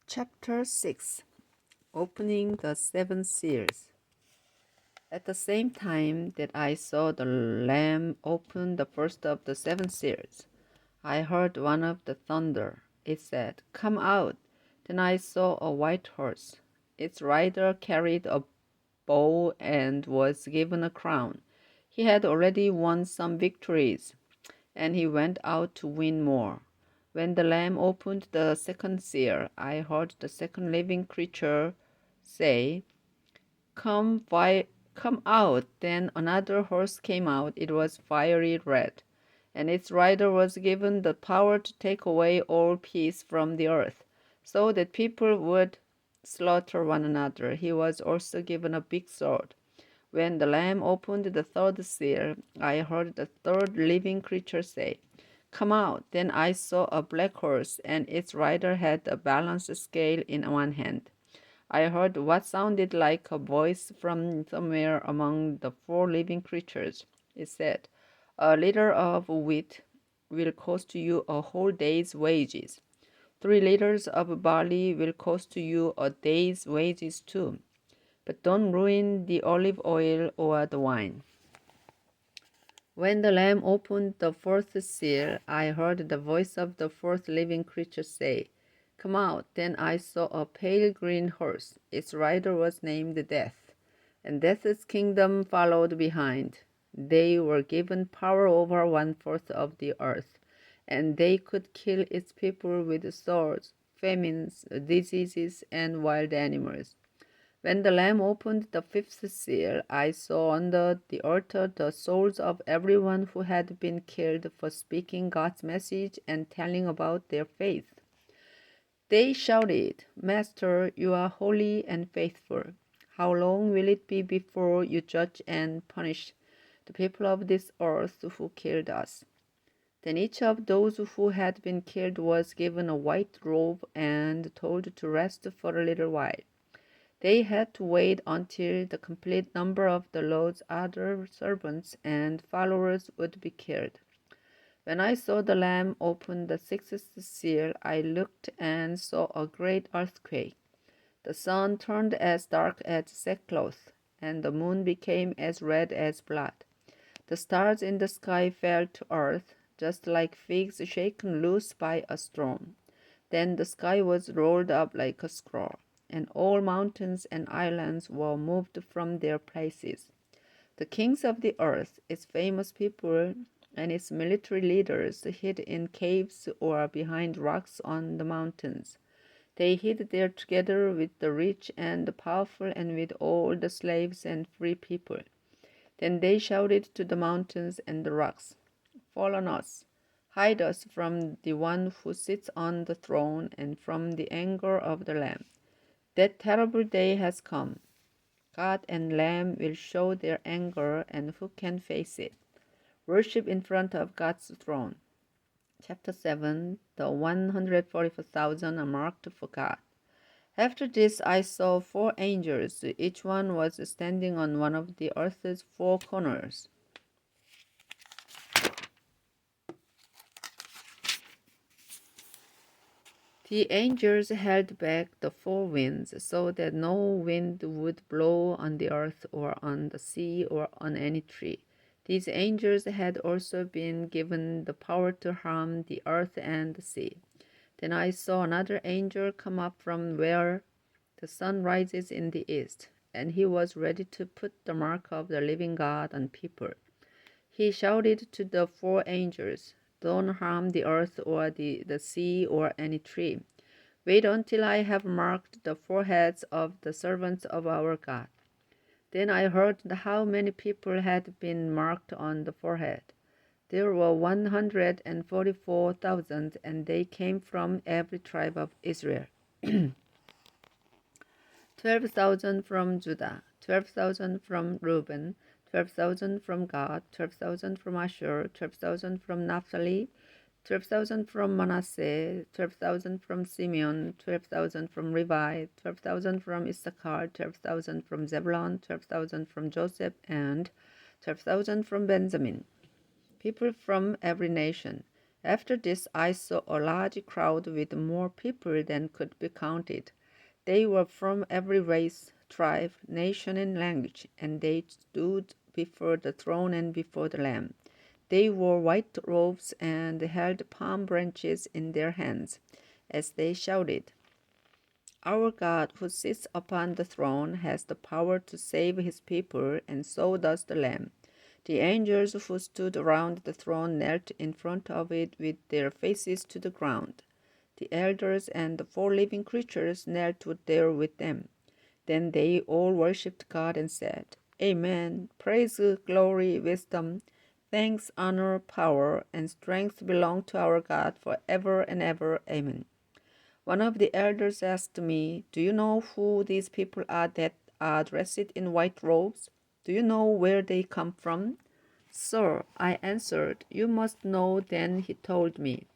Chapter 6. Opening the Seven Seals. At the same time that I saw the Lamb open the first of the seven seals, I heard one of the thunder. It said, "Come out." Then I saw a white horse. Its rider carried a bow and was given a crown. He had already won some victories, and he went out to win more. When the Lamb opened the second seal, I heard the second living creature say, Come out." Then another horse came out. It was fiery red, and its rider was given the power to take away all peace from the earth, so that people would slaughter one another. He was also given a big sword. When the Lamb opened the third seal, I heard the third living creature say, "Come out." Then I saw a black horse, and its rider had a balance scale in one hand. I heard what sounded like a voice from somewhere among the four living creatures. It said, "A liter of wheat will cost you a whole day's wages. 3 liters of barley will cost you a day's wages too. But don't ruin the olive oil or the wine." When the Lamb opened the fourth seal, I heard the voice of the fourth living creature say, "Come out." Then I saw a pale green horse. Its rider was named Death, and Death's kingdom followed behind. They were given power over 1/4 of the earth, and they could kill its people with swords, famines, diseases, and wild animals. When the Lamb opened the fifth seal, I saw under the altar the souls of everyone who had been killed for speaking God's message and telling about their faith. They shouted, "Master, you are holy and faithful. How long will it be before you judge and punish the people of this earth who killed us?" Then each of those who had been killed was given a white robe and told to rest for a little while. They had to wait until the complete number of the Lord's other servants and followers would be killed. When I saw the Lamb open the sixth seal, I looked and saw a great earthquake. The sun turned as dark as sackcloth, and the moon became as red as blood. The stars in the sky fell to earth, just like figs shaken loose by a storm. Then the sky was rolled up like a scroll, and all mountains and islands were moved from their places. The kings of the earth, its famous people, and its military leaders hid in caves or behind rocks on the mountains. They hid there together with the rich and the powerful and with all the slaves and free people. Then they shouted to the mountains and the rocks, "Fall on us, hide us from the one who sits on the throne and from the anger of the Lamb. That terrible day has come. God and Lamb will show their anger, and who can face it?" Worship in front of God's throne. Chapter 7. The 144,000 are marked for God. After this I saw 4 angels. Each one was standing on one of the earth's 4 corners. The angels held back the 4 winds so that no wind would blow on the earth or on the sea or on any tree. These angels had also been given the power to harm the earth and the sea. Then I saw another angel come up from where the sun rises in the east, and he was ready to put the mark of the living God on people. He shouted to the 4 angels, "Don't harm the earth or the sea or any tree. Wait until I have marked the foreheads of the servants of our God." Then I heard how many people had been marked on the forehead. There were 144,000, and they came from every tribe of Israel. 12,000 from Judah, 12,000 from Reuben, 12,000 from Gad, 12,000 from Asher, 12,000 from Naphtali, 12,000 from Manasseh, 12,000 from Simeon, 12,000 from Levi, 12,000 from Issachar, 12,000 from Zebulun, 12,000 from Joseph, and 12,000 from Benjamin. People from every nation, After this, I saw a large crowd with more people than could be counted. They were from every race, tribe, nation, and language, and they stood before the throne and before the Lamb. They wore white robes and held palm branches in their hands as they shouted, "Our God who sits upon the throne has the power to save his people, and so does the Lamb." The angels who stood around the throne knelt in front of it with their faces to the ground. The elders and the four living creatures knelt there with them. Then they all worshipped God and said, "Amen. Praise, glory, wisdom, thanks, honor, power, and strength belong to our God forever and ever. Amen." One of the elders asked me, "Do you know who these people are that are dressed in white robes? Do you know where they come from?" "Sir," I answered, "you must know." Then he told me,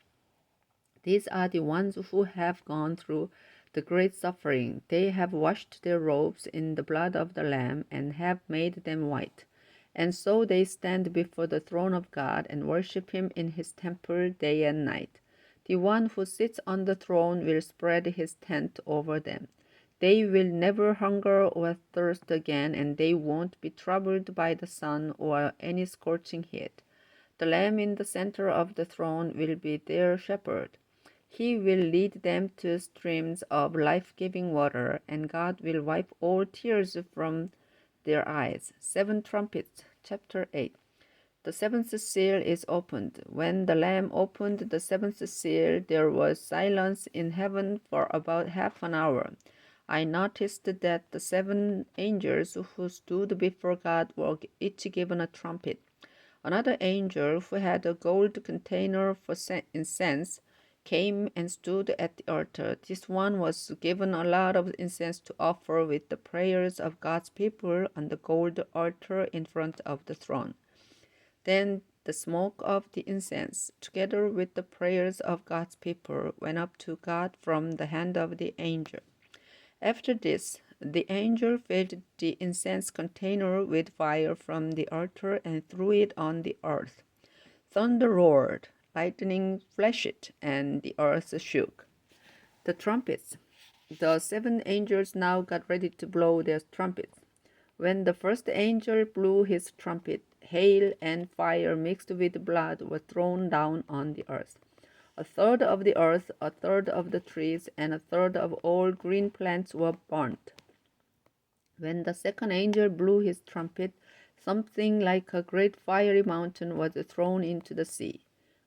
"These are the ones who have gone through the great suffering. They have washed their robes in the blood of the Lamb and have made them white. And so they stand before the throne of God and worship him in his temple day and night. The one who sits on the throne will spread his tent over them. They will never hunger or thirst again, and they won't be troubled by the sun or any scorching heat. The Lamb in the center of the throne will be their shepherd. He will lead them to streams of life-giving water, and God will wipe all tears from their eyes." 7 Trumpets, chapter 8. The seventh seal is opened. When the Lamb opened the seventh seal, there was silence in heaven for about half an hour. I noticed that the seven angels who stood before God were each given a trumpet. Another angel, who had a gold container for incense, came and stood at the altar. This one was given a lot of incense to offer with the prayers of God's people on the gold altar in front of the throne. Then the smoke of the incense, together with the prayers of God's people, went up to God from the hand of the angel. After this, the angel filled the incense container with fire from the altar and threw it on the earth. Thunder roared, lightning flashed, and the earth shook. The trumpets. The seven angels now got ready to blow their trumpets. When the first angel blew his trumpet, hail and fire mixed with blood were thrown down on the earth. A third of the earth, a third of the trees, and a third of all green plants were burnt. When the second angel blew his trumpet, something like a great fiery mountain was thrown into the sea.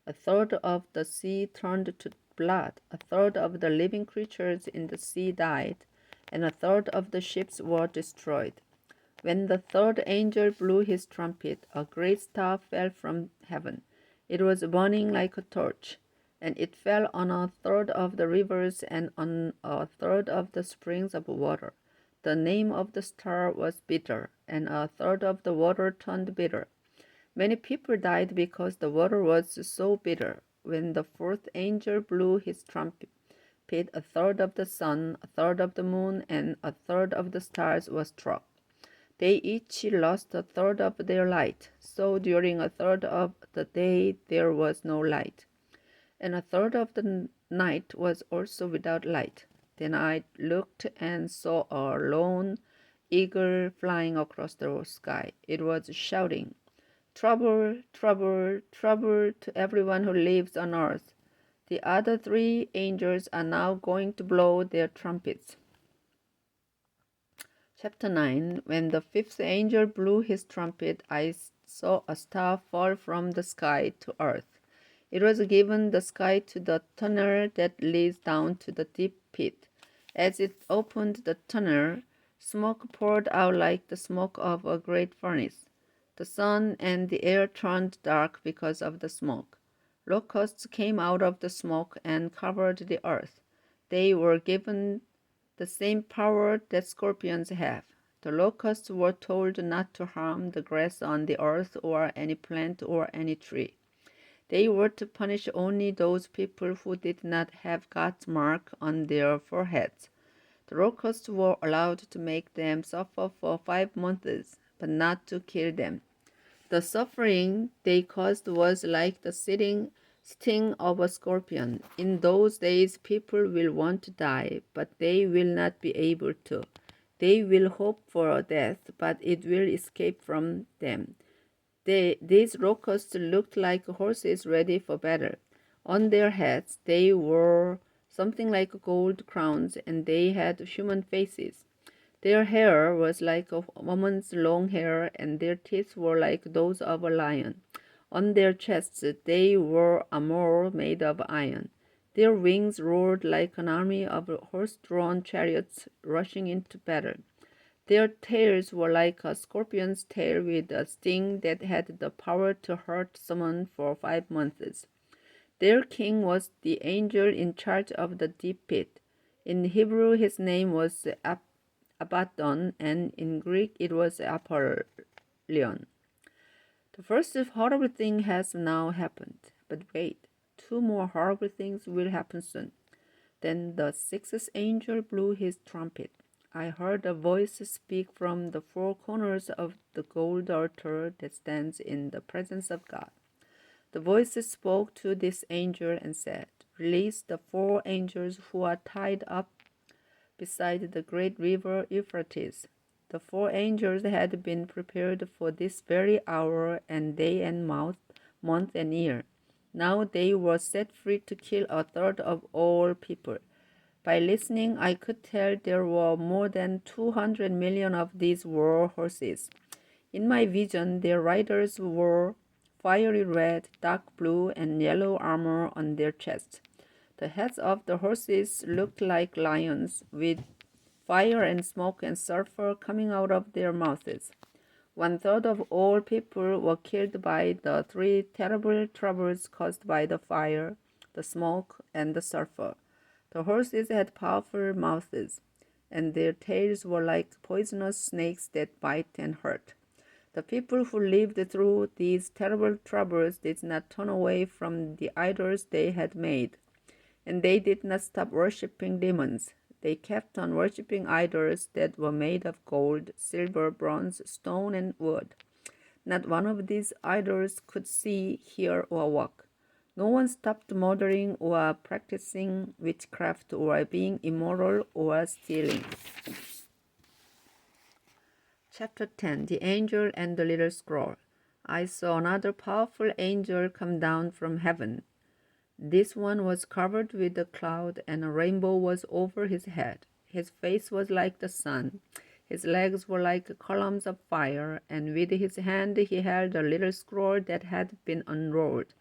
A third of the sea turned to blood, a third of the living creatures in the sea died, and a third of the ships were destroyed. When the third angel blew his trumpet, a great star fell from heaven. It was burning like a torch, and it fell on a third of the rivers and on a third of the springs of water. The name of the star was Bitter, and a third of the water turned bitter. Many people died because the water was so bitter. When the fourth angel blew his trumpet, a third of the sun, a third of the moon, and a third of the stars was struck. They each lost a third of their light, so during a third of the day there was no light, and a third of the night was also without light. Then I looked and saw a lone eagle flying across the sky. It was shouting, "Trouble, trouble, trouble to everyone who lives on earth." The other three angels are now going to blow their trumpets. Chapter 9. When the fifth angel blew his trumpet, I saw a star fall from the sky to earth. It was given the sky to the tunnel that leads down to the deep pit. As it opened the tunnel, smoke poured out like the smoke of a great furnace. The sun and the air turned dark because of the smoke. Locusts came out of the smoke and covered the earth. They were given the same power that scorpions have. The locusts were told not to harm the grass on the earth or any plant or any tree. They were to punish only those people who did not have God's mark on their foreheads. The locusts were allowed to make them suffer for 5 months, but not to kill them. The suffering they caused was like the sitting sting of a scorpion. In those days, people will want to die, but they will not be able to. They will hope for death, but it will escape from them. These locusts looked like horses ready for battle. On their heads, they wore something like gold crowns, and they had human faces. Their hair was like a woman's long hair, and their teeth were like those of a lion. On their chests they wore armor made of iron. Their wings roared like an army of horse-drawn chariots rushing into battle. Their tails were like a scorpion's tail with a sting that had the power to hurt someone for 5 months. Their king was the angel in charge of the deep pit. In Hebrew, his name was Abaddon, and in Greek, it was Apollyon. The first horrible thing has now happened. But wait, two more horrible things will happen soon. Then the sixth angel blew his trumpet. I heard a voice speak from the four corners of the gold altar that stands in the presence of God. The voice spoke to this angel and said, "Release the four angels who are tied up beside the great river Euphrates." The four angels had been prepared for this very hour and day and month and year. Now they were set free to kill a third of all people. By listening, I could tell there were more than 200 million of these war horses. In my vision, their riders wore fiery red, dark blue, and yellow armor on their chests. The heads of the horses looked like lions, with fire and smoke and sulfur coming out of their mouths. One third of all people were killed by the three terrible troubles caused by the fire, the smoke, and the sulfur. The horses had powerful mouths, and their tails were like poisonous snakes that bite and hurt. The people who lived through these terrible troubles did not turn away from the idols they had made, and they did not stop worshipping demons. They kept on worshipping idols that were made of gold, silver, bronze, stone, and wood. Not one of these idols could see, hear, or walk. No one stopped murdering or practicing witchcraft or being immoral or stealing. Chapter 10 The Angel and the Little Scroll. I saw another powerful angel come down from heaven. This one was covered with a cloud, and a rainbow was over his head. His face was like the sun. His legs were like columns of fire, and with his hand he held a little scroll that had been unrolled.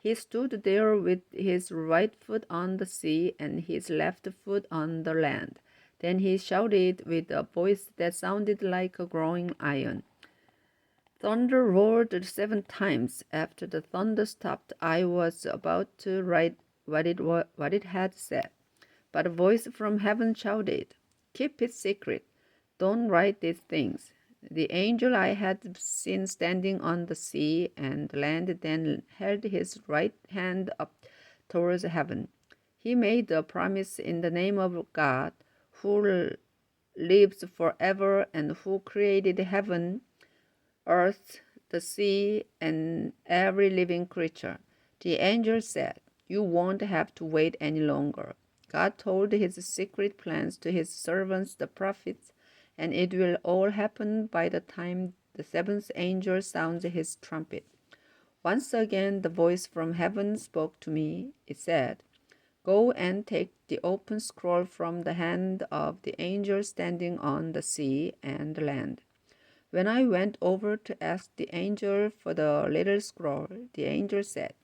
He stood there with his right foot on the sea and his left foot on the land. Then he shouted with a voice that sounded like a growing iron. Thunder roared 7 times. After the thunder stopped, I was about to write what it had said. But a voice from heaven shouted, "Keep it secret. Don't write these things." The angel I had seen standing on the sea and land then held his right hand up towards heaven. He made a promise in the name of God, who lives forever and who created heaven, earth, the sea, and every living creature. The angel said, "You won't have to wait any longer." God told his secret plans to his servants, the prophets, and it will all happen by the time the seventh angel sounds his trumpet. Once again, the voice from heaven spoke to me. It said, "Go and take the open scroll from the hand of the angel standing on the sea and land." When I went over to ask the angel for the little scroll, the angel said,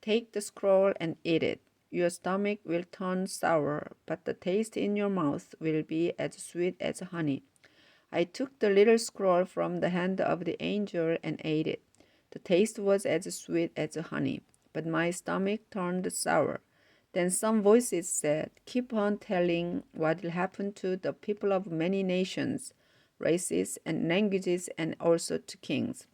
"Take the scroll and eat it. Your stomach will turn sour, but the taste in your mouth will be as sweet as honey." I took the little scroll from the hand of the angel and ate it. The taste was as sweet as honey, but my stomach turned sour. Then some voices said, "Keep on telling what will happen to the people of many nations, races, and languages, and also to kings."